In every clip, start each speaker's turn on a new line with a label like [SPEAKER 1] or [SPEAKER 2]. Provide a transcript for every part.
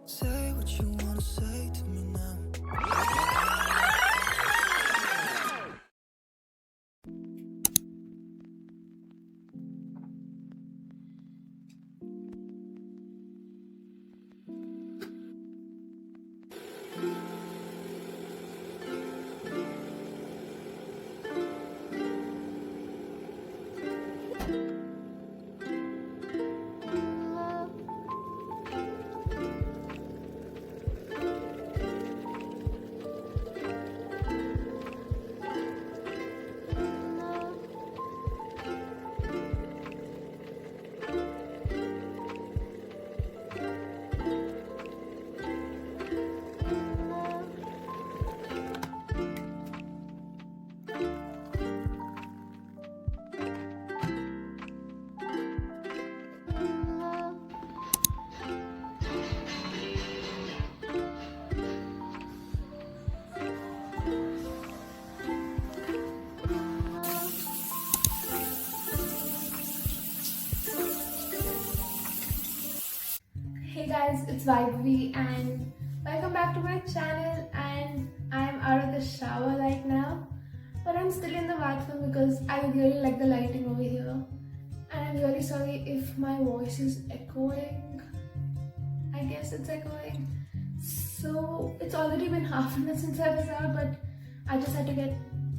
[SPEAKER 1] Say what you wanna say to me now.
[SPEAKER 2] Hey guys, it's Vaibhavi and welcome back to my channel. And I'm out of the shower right now, but I'm still in the bathroom because I really like the lighting over here. And I'm really sorry if my voice is echoing. I guess it's echoing. So it's already been half an hour since I was out, but I just had to get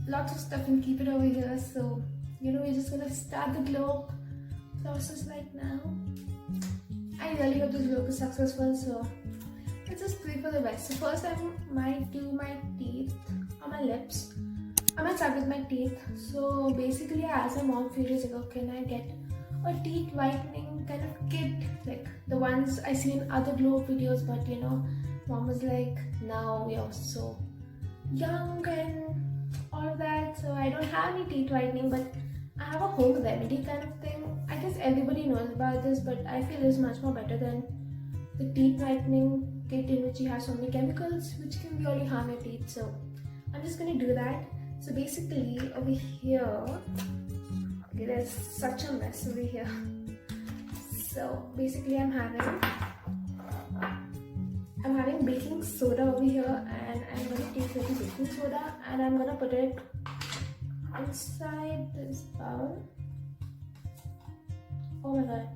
[SPEAKER 2] lots of stuff and keep it over here. So we're just gonna start the globe process right now. I really hope this vlog is successful, so let's just pray for the best. So first I might do my teeth on my lips. I might start with my teeth. So basically I asked my mom a few days ago, can I get a teeth whitening kind of kit, like the ones I see in other glow up videos, but mom was like, no, you're so young and all of that, so I don't have any teeth whitening, but I have a home remedy kind of thing. I guess everybody knows about this, but I feel it's much more better than the teeth whitening kit in which you have so many chemicals which can really harm your teeth. So I'm just gonna do that. So basically over here, okay, there's such a mess over here. So basically I'm having baking soda over here, and I'm gonna take the baking soda and I'm gonna put it inside this bowl. Oh my god.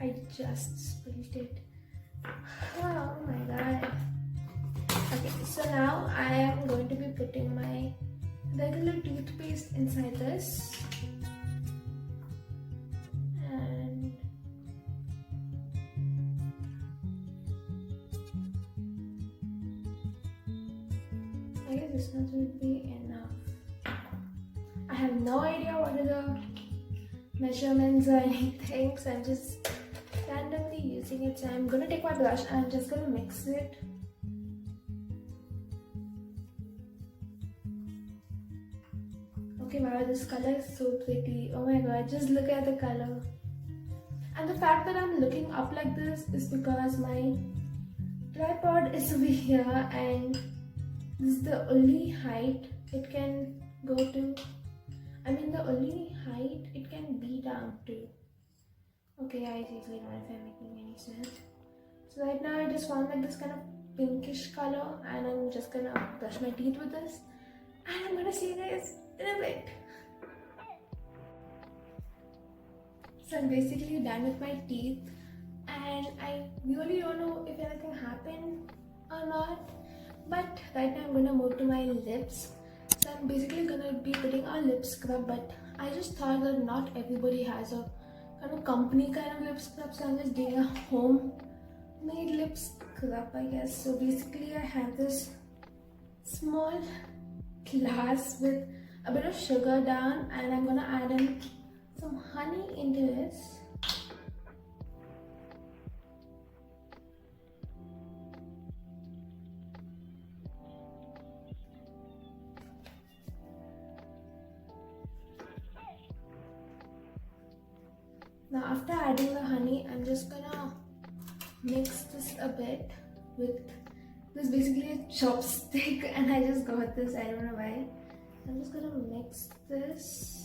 [SPEAKER 2] I just spilled it. Oh my god. Okay, so now I am going to be putting my regular toothpaste inside this. And I guess this much will be enough. I have no idea what are the measurements or anything, so I'm just randomly using it. So I'm gonna take my brush and I'm just gonna mix it. Okay, wow, this color is so pretty. Oh my god, just look at the color. And the fact that I'm looking up like this is because my tripod is over here and this is the only height it can go to. The only height it can be down to. Okay, I seriously don't know if I'm making any sense. So right now I just found like this kind of pinkish color, and I'm just gonna brush my teeth with this, and I'm gonna see you guys in a bit. So I'm basically done with my teeth, and I really don't know if anything happened or not, but right now I'm gonna move to my lips. So I'm basically gonna be putting a lip scrub, but I just thought that not everybody has a kind of company kind of lip scrub, so I'm just doing a homemade lip scrub, I guess. So basically I have this small glass with a bit of sugar down, and I'm gonna add in some honey into this. Now after adding the honey, I'm just gonna mix this a bit with this, basically a chopstick, and I just got this, I don't know why. I'm just gonna mix this.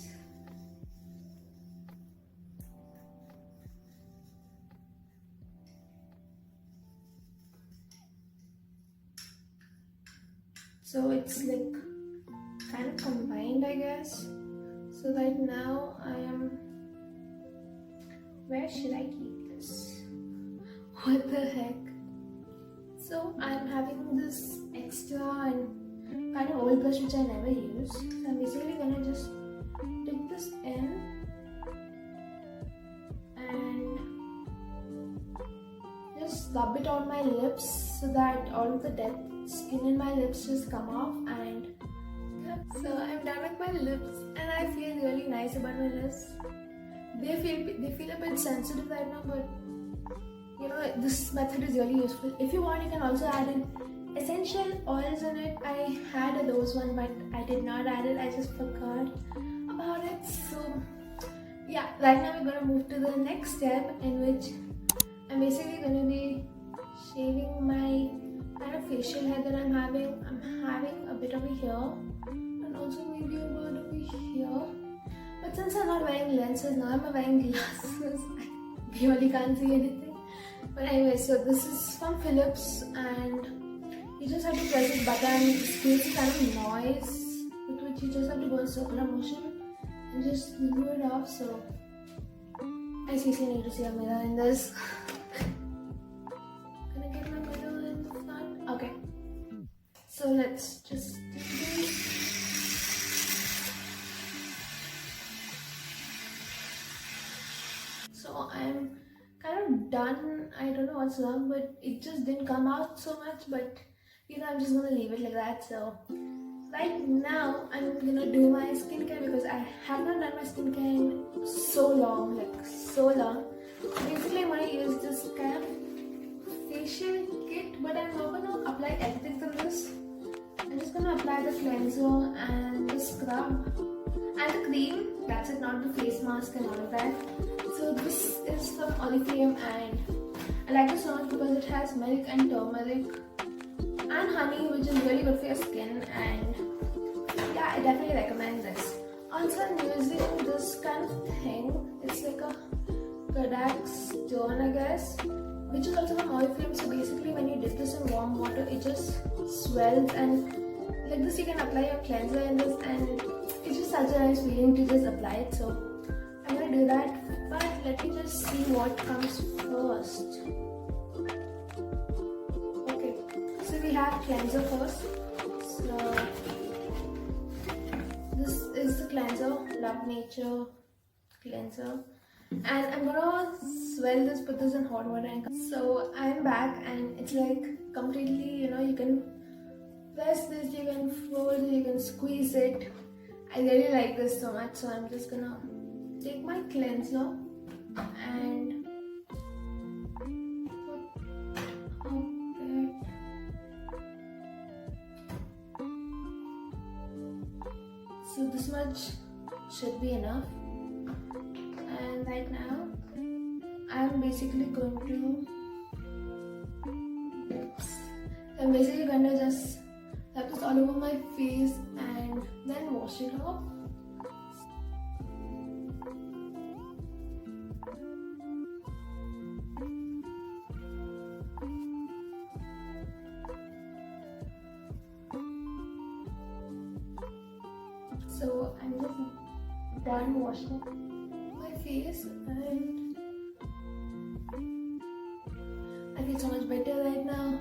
[SPEAKER 2] So it's like kind of combined, I guess. So right now I am. Where should I keep this? What the heck? So I'm having this extra and kind of old brush which I never use. So I'm basically gonna just dip this in and just rub it on my lips so that all of the dead skin in my lips just come off. And yeah, so I'm done with my lips and I feel really nice about my lips. They feel a bit sensitive right now, but you know, this method is really useful. If you want, you can also add in essential oils in it. I had a rose one, but I did not add it. I just forgot about it. So yeah, right now we're gonna move to the next step, in which I'm basically gonna be shaving my kind of facial hair that I'm having. I'm having a bit over here and also maybe about over here. But since I'm not wearing lenses now, I'm wearing glasses. I really can't see anything. But anyway, so this is from Philips, and you just have to press this button. It creates a kind of noise with which you just have to go in circular motion and just remove it off. So I seriously need to see a mirror in this. Can I get my mirror in the front? Okay. So let's just do this. So I'm kind of done. I don't know what's wrong, but it just didn't come out so much. But you know, I'm just gonna leave it like that. So right now I'm gonna do my skincare because I have not done my skincare in so long, like so long. Basically, I'm gonna use this kind of facial kit, but I'm not gonna apply everything from this. I'm just gonna apply the cleanser and the scrub and the cream. That's it, not the face mask and all of that. So this is from Oriflame, and I like this so much because it has milk and turmeric and honey, which is really good for your skin. And yeah, I definitely recommend this. Also, I'm using this kind of thing. It's like a Kodak stone, I guess, which is also from Oriflame. So basically, when you dip this in warm water, it just swells, and like this you can apply your cleanser in this, and it's just such a nice feeling to just apply it. So I'm gonna do that, but let me just see what comes first. Okay, so we have cleanser first. So this is the cleanser, Love Nature cleanser, and I'm gonna swell this, put this in hot water. And so I'm back, and it's like completely, you know, you can press this, you can fold it, you can squeeze it. I really like this so much, so I'm just gonna take my cleanser and put it. So this much should be enough. And right now I'm basically going to just rub this all over my face and then wash it off. So I'm just done washing my face, and I feel so much better right now.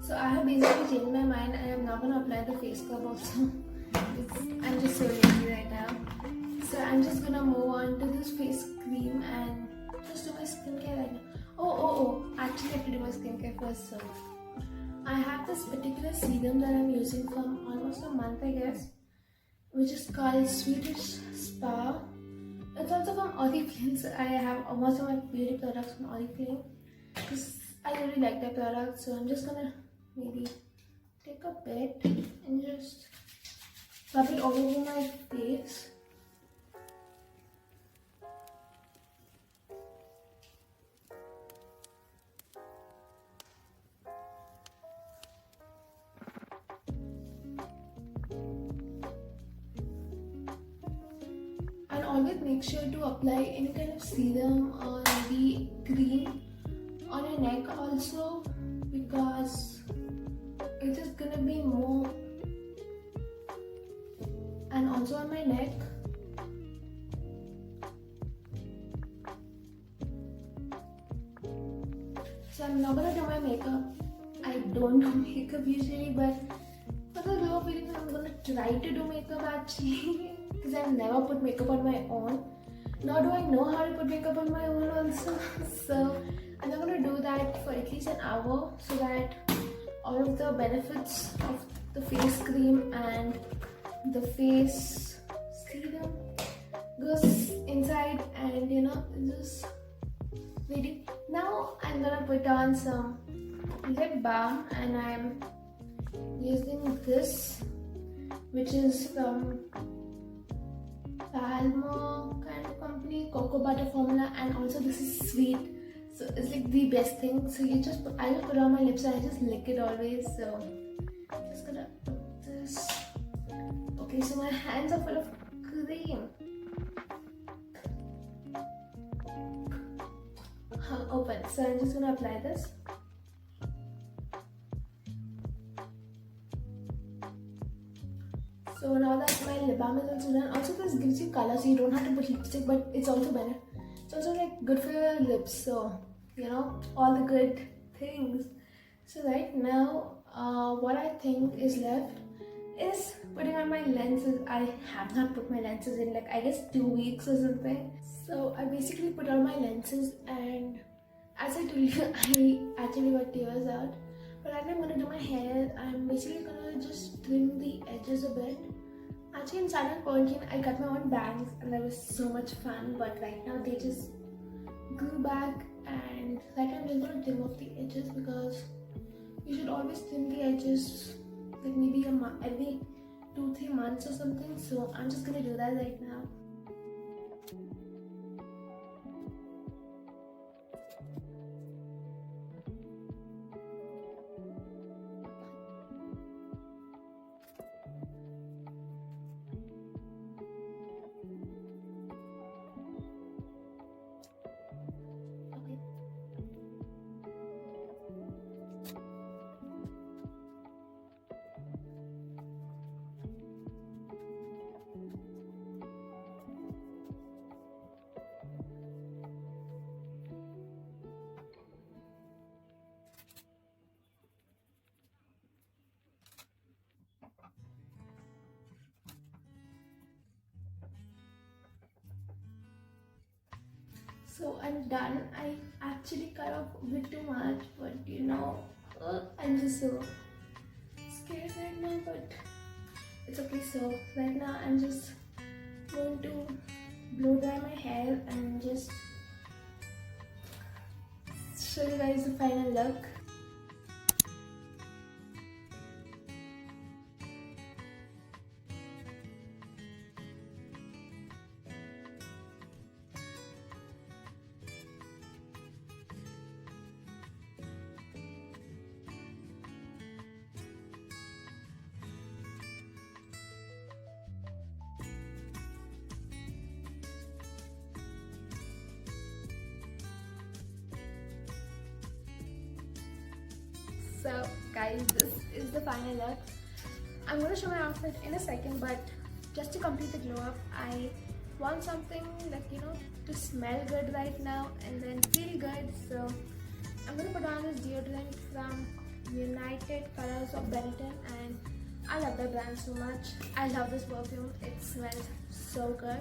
[SPEAKER 2] So I have basically changed my mind, and I'm not gonna apply the face scrub also. I'm just so lazy right now. So I'm just gonna move on to this face cream and just do my skincare right now. Oh, actually I have to do my skincare first. So I have this particular serum that I'm using for almost a month, I guess, which is called Swedish Spa. It's also from Oriflame. So I have most of my beauty products from Oriflame because I really like their products. So I'm just gonna maybe take a bit and just rub it all over my face. always make sure to apply any kind of serum or maybe cream on your neck also, because it is gonna be more, and also on my neck. So I'm not gonna do my makeup. I don't do makeup usually, but for the glow feeling I'm gonna try to do makeup actually, because I've never put makeup on my own. Nor do I know how to put makeup on my own also. So I'm not gonna do that for at least an hour, so that all of the benefits of the face cream and the face serum goes inside, and just waiting. Now I'm gonna put on some lip balm, and I'm using this, which is from Palmo kind of company, cocoa butter formula, and also this is sweet, so it's like the best thing. So I just put it on my lips and I just lick it always. So I'm just gonna put this. Okay, so my hands are full of cream. Open. So I'm just gonna apply this. So now that my lip balm is also done, also this gives you color, so you don't have to put lipstick, but it's also better. It's also like good for your lips, so all the good things. So right now, what I think is left is putting on my lenses. I have not put my lenses in like I guess 2 weeks or something. So I basically put on my lenses, and as I told you, I actually got tears out. But right now I'm gonna do my hair. I'm basically gonna just trim the edges a bit. Actually in San Quentin I got my own bangs and that was so much fun, but right now they just grew back, and right now I'm just gonna trim off the edges, because you should always trim the edges like maybe every 2-3 months or something. So I'm just gonna do that right now. So I'm done. I actually cut off a bit too much, but I'm just so scared right now, but it's okay. So right now I'm just going to blow dry my hair and just show you guys the final look. So guys, this is the final look. I'm going to show my outfit in a second, but just to complete the glow up, I want something like to smell good right now and then feel good. So I'm going to put on this deodorant from United Colors of Benetton, and I love that brand so much. I love this perfume. It smells so good.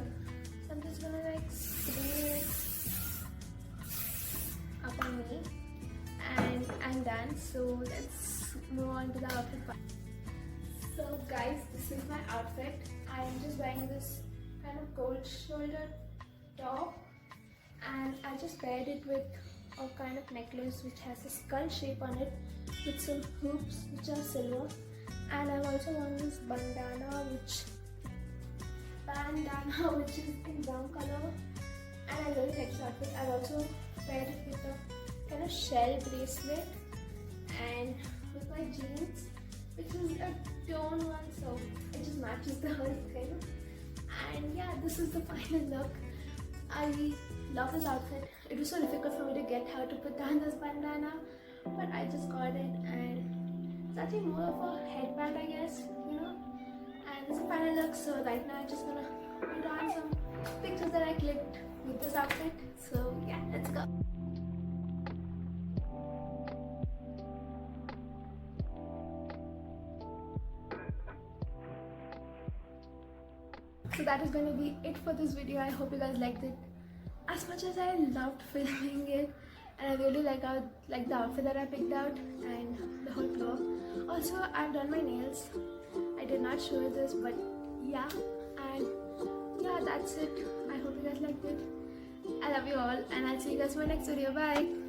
[SPEAKER 2] So I'm just gonna like spray it up on me, and I'm done. So let's move on to the outfit part. So guys, this is my outfit. I am just wearing this kind of cold shoulder top, and I just paired it with a kind of necklace which has a skull shape on it with some hoops which are silver, and I've also worn this bandana which is in brown color, and I really like this outfit. I've also paired it with a kind of shell bracelet and with my jeans, which is a tone one, so it just matches the whole thing. And yeah, this is the final look. I love this outfit. It was so difficult for me to get her to put down this bandana, but I just got it, and it's actually more of a headband, I guess, you know. And this is the final look. So right now I'm just gonna put on some pictures that I clicked with this outfit. So yeah, let's go. So that is going to be it for this video. I hope you guys liked it as much as I loved filming it, and I really like the outfit that I picked out and the whole floor. Also, I've done my nails. I did not show you this, but yeah, and yeah, that's it. I hope you guys liked it. I love you all, and I'll see you guys in my next video. Bye.